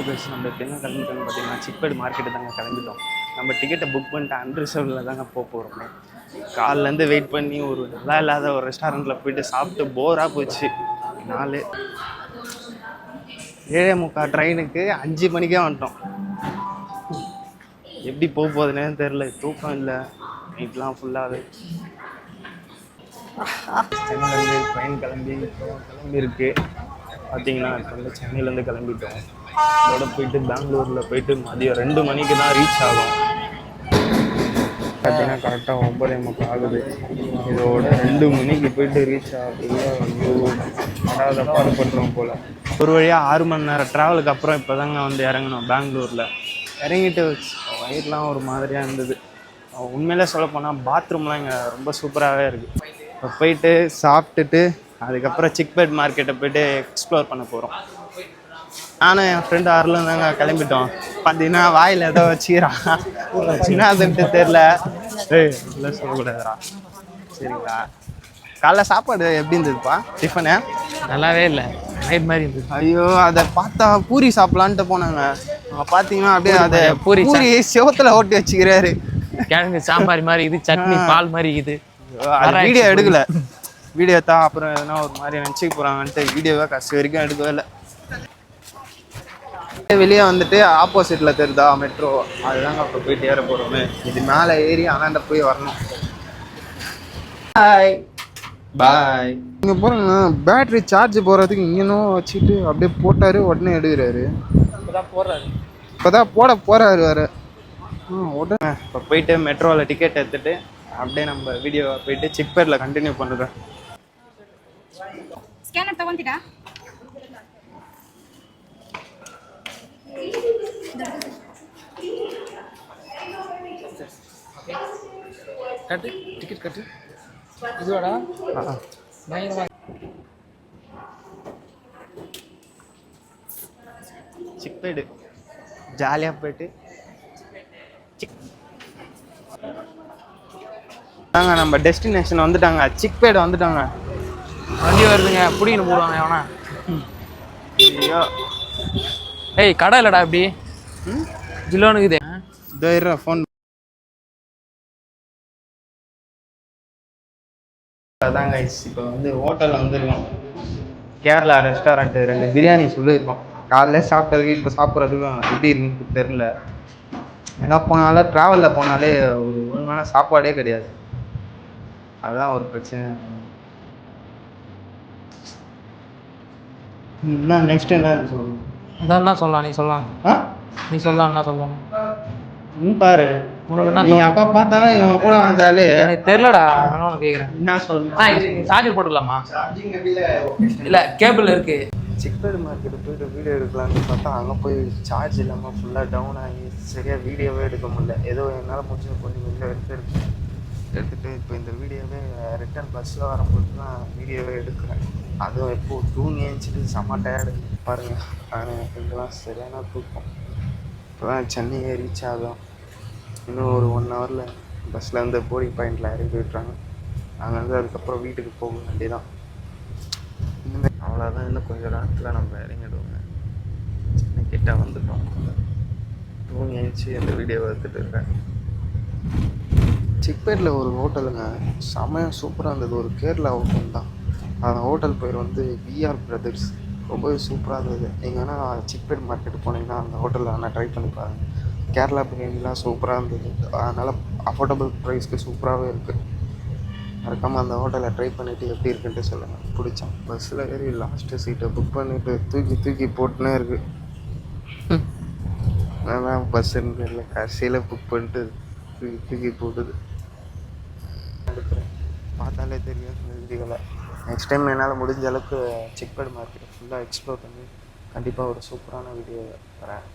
Plus நம்ம இப்போ என்ன கிளம்பிட்டோம்னு பார்த்தீங்கன்னா சிக்பேட் மார்க்கெட்டு தாங்க கிளம்பிட்டோம். நம்ம டிக்கெட்டை புக் பண்ணிட்டு அன்ரிசர்வ்டில் தாங்க போகிறோம். காலிலேருந்து வெயிட் பண்ணி ஒரு நல்லா இல்லாத ஒரு ரெஸ்டாரண்ட்டில் போயிட்டு சாப்பிட்டு போராக போச்சு. 7:45 ட்ரெயினுக்கு 5 மணிக்கே வந்துட்டோம். எப்படி போகுதுன்னே தெரில, தூக்கம் இல்லை, நைட்லாம் ஃபுல்லாகவே. சென்னையிலேருந்து ட்ரெயின் கிளம்பியிருக்கு பார்த்தீங்கன்னா. இப்போ வந்து சென்னையிலேருந்து கிளம்பிட்டோம். அதோட போயிட்டு பெங்களூரில் போயிட்டு மதியம் 2 மணிக்கு தான் ரீச் ஆகும். பார்த்தீங்கன்னா கரெக்டாக 9:45 ஆகுது. இதோட 2 மணிக்கு போயிட்டு ரீச் ஆகுது. ஐயோ, அடாத பாடுபட்டுறோம் போல். ஒரு வழியாக 6 மணி நேரம் ட்ராவலுக்கு அப்புறம் இப்போ தாங்க வந்து இறங்கணும் பெங்களூரில். இறங்கிட்டு வயிறுலாம் ஒரு மாதிரியாக இருந்தது. உண்மையிலே சொல்லப்போனால் பாத்ரூம்லாம் இங்கே ரொம்ப சூப்பராகவே இருக்குது. இப்போ போயிட்டு சாப்பிட்டுட்டு அதுக்கப்புறம் சிக்பேட் மார்க்கெட்டை போய்ட்டு எக்ஸ்ப்ளோர் பண்ண போகிறோம். நானும் என் ஃப்ரெண்டு ஆறுலும் தாங்க கிளம்பிட்டோம். பார்த்தீங்கன்னா வாயில் ஏதோ வச்சுக்கிறான், சின்ன அதுன்ட்டு தெரில. இல்லை சொல்லக்கூடாதுரா, சரிங்களா? காலைல சாப்பாடு எப்படி இருந்ததுப்பா? டிஃபனு நல்லாவே இல்லை, நைட் மாதிரி இருந்தது. ஐயோ, அதை பார்த்தா பூரி சாப்பிட்லான்ட்டு போனாங்க. பார்த்தீங்கன்னா அப்படியே அதை பூரி செவத்தில் ஓட்டி வச்சுக்கிறாரு. கிழங்கு சாம்பார் மாதிரி இது, சட்னி பால் மாதிரி இது. வீடியோ எடுக்கல, வீடியோ தான் அப்புறம் எதனா ஒரு மாதிரி நினச்சிக்க போகிறாங்கன்ட்டு வீடியோவை கடைசி வரைக்கும் எடுக்கவே இல்லை. வெளியே வந்துட்டு ஆப்போசிட்டில் தெரியுதா மெட்ரோ, அதுதாங்க அப்போ போயிட்டு ஏற போகிறோமே. இது மேலே ஏறி அண்ணாண்ட போய் வரணும். பாய் பாய். இங்கே போகிறேங்க, பேட்ரி சார்ஜ் போகிறதுக்கு இங்கேனும் வச்சுட்டு அப்படியே போட்டார், உடனே எடுக்கிறாரு. இப்போதான் போட போகிறாரு வேறு. உடனே இப்போ போயிட்டு மெட்ரோவில் டிக்கெட் எடுத்துகிட்டு அப்படியே நம்ம வீடியோவை போயிட்டு சிக்பேட்டில் கண்டினியூ பண்ணுறேன். ஸ்கேனர் தಗೊಂತೀರಾ? கட்டு டிக்கெட் கட்டு. இதுவாடா சிக்பேடு ஜாலியாக போயிட்டு நம்ம டெஸ்டினேஷன் வந்துட்டாங்க, சிக்பேடு வந்துட்டாங்க. வண்டி வருதுங்க, பிடிக்கணும் போடுவாங்க எவனா. ஐயோ, ஏய் கடை இல்லைடா இப்படி ஜில்லோனுக்குது. இதோ ஃபோன். அதாங்க இப்போ வந்து ஹோட்டலில் வந்துருக்கோம். கேரளா ரெஸ்டாரண்ட்டு 2 பிரியாணி சொல்லியிருக்கோம். காலையில் சாப்பிட்டதுக்கு இப்போ சாப்பிட்றதுக்கும் எப்படி இருக்குன்னு தெரில. எங்கே போனாலும் ட்ராவலில் போனாலே ஒரு ஒழுங்கான சாப்பாடே கிடையாது. அதுதான் ஒரு பிரச்சனை. என்ன நெக்ஸ்ட் என்ன சொல்லணும்? அதான் சொல்லலாம், நீ சொல்லலாம். நீ சொல்லலாம், என்ன சொல்லலாம் பாரு. உனக்கு என்ன? நீ அப்பா பார்த்தாலும் இவன் கூட வந்தாலே எனக்கு தெரிலடா, உனக்கு கேட்குறேன். என்ன சொல்லணும்? சார்ஜர் போட்டுக்கலாமா? இல்லை, கேபிள் இருக்கு. சிக்பேட் மார்க்கெட்டு போய்ட்டு வீடியோ எடுக்கலான்னு பார்த்தா அங்கே போய் சார்ஜ் இல்லாமல் ஃபுல்லாக டவுன் ஆகி சரியாக வீடியோவே எடுக்க முடியல. ஏதோ என்னால் முடிஞ்ச கொஞ்சம் வீடியோ எடுத்துகிட்டு இப்போ இந்த வீடியோவே ரிட்டர்ன் பஸ்ஸில் வரும்போது தான் வீடியோவே எடுக்கிறேன். அதுவும் எப்போது தூங்கி எழுந்திட்டு செம்ம டயர்டு பாருங்கள். ஆனால் எங்களுக்கெல்லாம் சரியான தூக்கம். இப்போ தான் சென்னையே ரீச் ஆகும். இன்னும் ஒரு 1 ஹவரில் பஸ்ஸில் வந்து போர்டிங் பாயிண்டில் இறக்கி விட்டுறாங்க. அங்கேருந்து அதுக்கப்புறம் வீட்டுக்கு போக வேண்டியதான். இனிமேல் அவ்வளோதான், இன்னும் கொஞ்சம் நேரத்தில் நம்ம இறங்கிடுவோங்க. சென்னை கிட்ட வந்துட்டோம். தூங்கி எழுந்துச்சி அந்த வீடியோவை எடுத்துகிட்டு இருக்கேன். சிக்பேட்டில் ஒரு ஹோட்டலுங்க, செமையாக சூப்பராக இருந்தது. ஒரு கேரளா ஹோட்டல் தான். அந்த ஹோட்டல் பேர் வந்து விஆர் பிரதர்ஸ். ரொம்பவே சூப்பராக இருந்தது. நீங்கள் வேணால் சிக்பேட் மார்க்கெட்டு போனீங்கன்னா அந்த ஹோட்டலில் வேணால் ட்ரை பண்ணி பாருங்கள். கேரளா பிரியாணிலாம் சூப்பராக இருந்தது. அதனால் அஃபோர்டபுள் ப்ரைஸ்க்கு சூப்பராகவே இருக்குது. மறக்காமல் அந்த ஹோட்டலை ட்ரை பண்ணிவிட்டு எப்படி இருக்குன்ட்டு சொல்லுங்கள். பிடிச்சோம். பஸ்ஸில் ஏறி லாஸ்ட்டு சீட்டை புக் பண்ணிவிட்டு தூக்கி போட்டுனே இருக்குது. அதான் பஸ்ஸுன்னு இல்லை, கடைசியில் புக் பண்ணிட்டு தூக்கி போட்டுது. பார்த்தாலே தெரியும் இந்த வீடியோவில். நெக்ஸ்ட் டைம் என்னால் முடிஞ்ச அளவுக்கு சிக்பேட் மார்க்கெட்டை ஃபுல்லாக எக்ஸ்ப்ளோர் பண்ணி கண்டிப்பாக ஒரு சூப்பரான வீடியோ வரேன்.